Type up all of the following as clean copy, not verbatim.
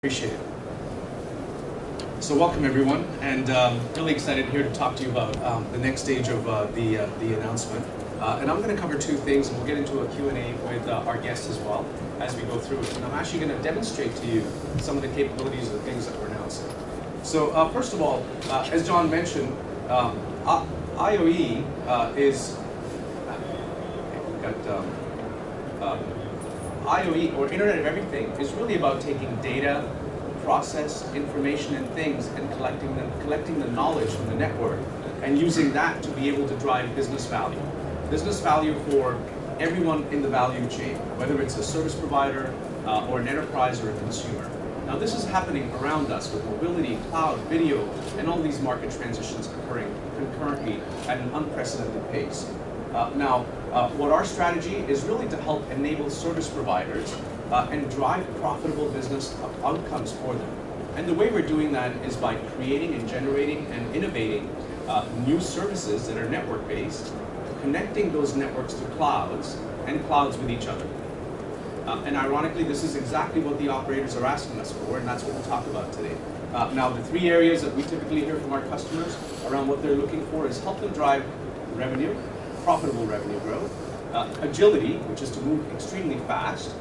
Appreciate it. So welcome everyone, and really excited here to talk to you about the next stage of the announcement. And I'm going to cover two things, and we'll get into a Q&A with our guests as well as we go through it. And I'm actually going to demonstrate to you some of the capabilities of the things that we're announcing. So first of all, as John mentioned, IoE is IoE, or Internet of Everything, is really about taking data, process, information, and things, and collecting the knowledge from the network, and using that to be able to drive business value. Business value for everyone in the value chain, whether it's a service provider or an enterprise or a consumer. Now this is happening around us with mobility, cloud, video, and all these market transitions occurring concurrently at an unprecedented pace. What our strategy is really to help enable service providers and drive profitable business outcomes for them. And the way we're doing that is by creating and generating and innovating new services that are network-based, connecting those networks to clouds and clouds with each other. And ironically, this is exactly what the operators are asking us for, and that's what we'll talk about today. Now, the three areas that we typically hear from our customers around what they're looking for is help them drive revenue, profitable revenue growth, agility, which is to move extremely fast,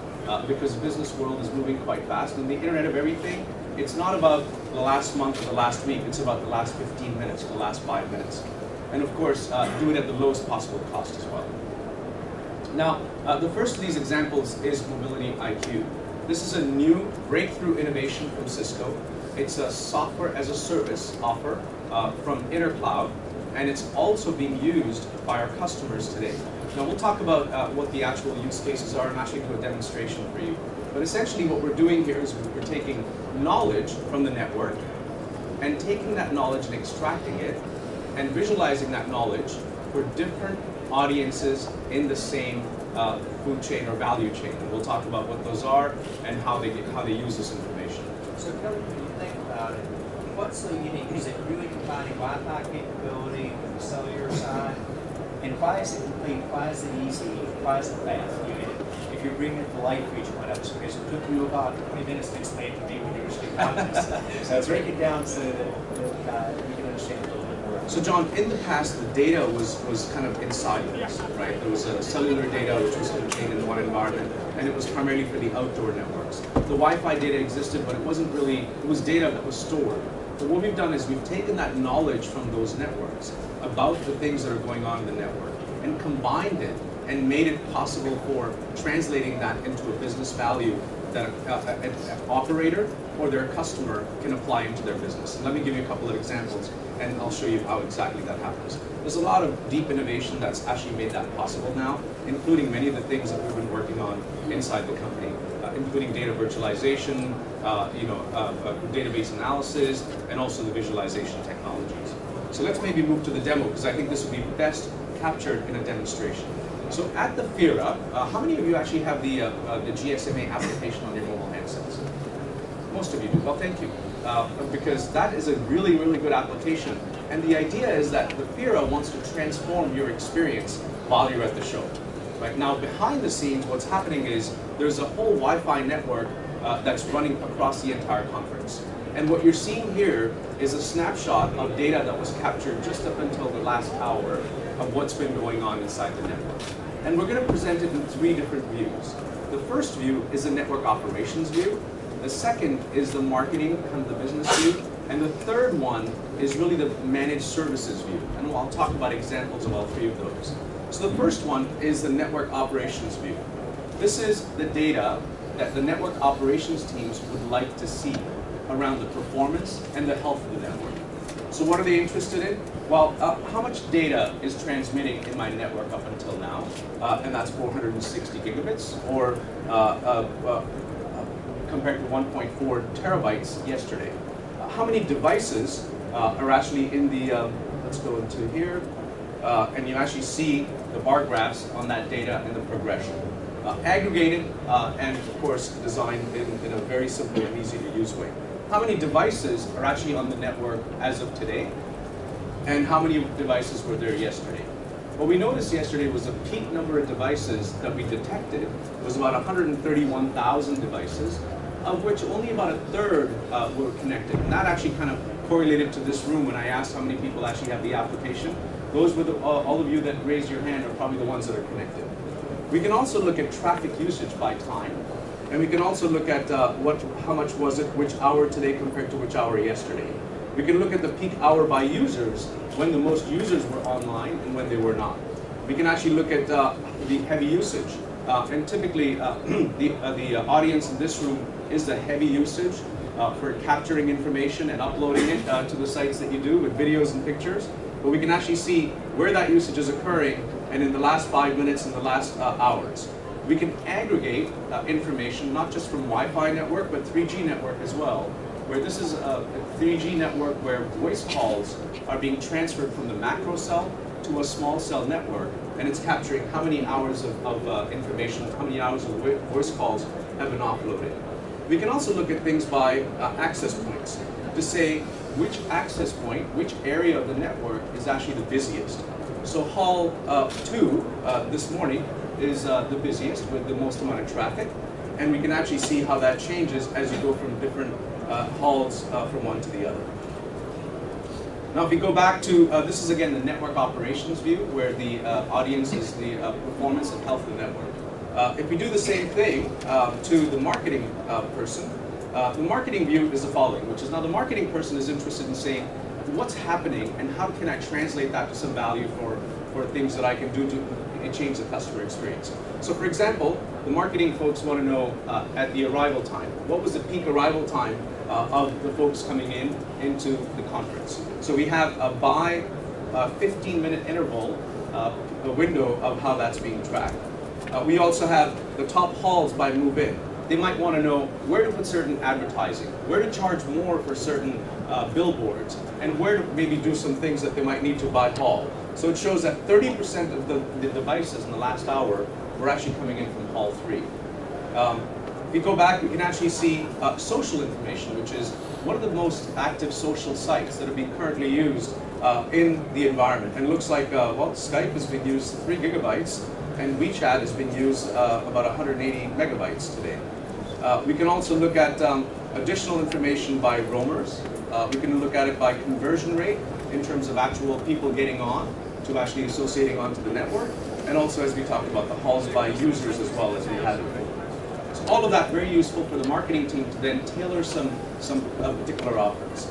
because the business world is moving quite fast. And the Internet of Everything, it's not about the last month or the last week, it's about the last 15 minutes, the last 5 minutes. And of course, do it at the lowest possible cost as well. Now, the first of these examples is Mobility IQ. This is a new breakthrough innovation from Cisco. It's a software as a service offer from InterCloud, and it's also being used by our customers today. Now we'll talk about what the actual use cases are and actually do a demonstration for you. But essentially what we're doing here is we're taking knowledge from the network and taking that knowledge and extracting it and visualizing that knowledge for different audiences in the same food chain or value chain. And we'll talk about what those are and how they use this information. So Kelly, when you think about it, what's so unique? Is it really combining Wi-Fi capability with the cellular side? And why is it complete? Why is it easy? Why is it fast? If you're bringing it to life for each one of us, because it took you about 20 minutes to explain to me when you were speaking about this. So break it down so that we can understand it a little bit more. So John, in the past, the data was kind of in silos, right? There was a cellular data which was contained in one environment, and it was primarily for the outdoor networks. The Wi-Fi data existed, but it wasn't really, it was data that was stored. But what we've done is we've taken that knowledge from those networks about the things that are going on in the network and combined it and made it possible for translating that into a business value that an operator or their customer can apply into their business. And let me give you a couple of examples, and I'll show you how exactly that happens. There's a lot of deep innovation that's actually made that possible now, including many of the things that we've been working on inside the company, including data virtualization, database analysis, and also the visualization technologies. So let's maybe move to the demo, because I think this will be best captured in a demonstration. So at the FIRA, how many of you actually have the GSMA application on your mobile handsets? Most of you do. Well, thank you. Because that is a really, really good application. And the idea is that the FIRA wants to transform your experience while you're at the show. Right now, behind the scenes, what's happening is there's a whole Wi-Fi network that's running across the entire conference. And what you're seeing here is a snapshot of data that was captured just up until the last hour of what's been going on inside the network. And we're going to present it in three different views. The first view is the network operations view. The second is the marketing, kind of the business view. And the third one is really the managed services view. And I'll talk about examples of all three of those. So the first one is the network operations view. This is the data that the network operations teams would like to see around the performance and the health of the network. So what are they interested in? Well, how much data is transmitting in my network up until now? And that's 460 gigabits, or compared to 1.4 terabytes yesterday. How many devices are actually in the, let's go into here, and you actually see the bar graphs on that data and the progression. Aggregated and, of course, designed in a very simple and easy to use way. How many devices are actually on the network as of today? And how many devices were there yesterday? What we noticed yesterday was the peak number of devices that we detected was about 131,000 devices. of which only about a third were connected. And that actually kind of correlated to this room when I asked how many people actually have the application. Those were all of you that raised your hand are probably the ones that are connected. We can also look at traffic usage by time. And we can also look at how much was it, which hour today compared to which hour yesterday. We can look at the peak hour by users, when the most users were online and when they were not. We can actually look at the heavy usage. And typically, the audience in this room is the heavy usage for capturing information and uploading it to the sites that you do with videos and pictures. But we can actually see where that usage is occurring and in the last 5 minutes and the last hours. We can aggregate information, not just from Wi-Fi network, but 3G network as well, where this is a 3G network where voice calls are being transferred from the macro cell to a small cell network, and it's capturing how many hours of information, how many hours of voice calls have been offloaded. We can also look at things by access points to say which access point, which area of the network is actually the busiest. So Hall 2 this morning is the busiest with the most amount of traffic, and we can actually see how that changes as you go from different halls from one to the other. Now if we go back to, this is again the network operations view, where the audience is the performance and health of the network. If we do the same thing to the marketing person, the marketing view is the following, which is now the marketing person is interested in saying, what's happening and how can I translate that to some value for things that I can do to change the customer experience. So for example, the marketing folks want to know at the arrival time, what was the peak arrival time of the folks coming into the conference. So we have a by 15-minute interval, the window of how that's being tracked. We also have the top halls by move-in. They might want to know where to put certain advertising, where to charge more for certain billboards, and where to maybe do some things that they might need to by hall. So it shows that 30% of the devices in the last hour were actually coming in from hall 3. If you go back, we can actually see social information, which is one of the most active social sites that are being currently used in the environment. And it looks like, well, Skype has been used 3 gigabytes, and WeChat has been used about 180 megabytes today. We can also look at additional information by roamers. We can look at it by conversion rate in terms of actual people getting on to actually associating onto the network. And also, as we talked about, the halls by users as well as we had before. So all of that very useful for the marketing team to then tailor some particular offers.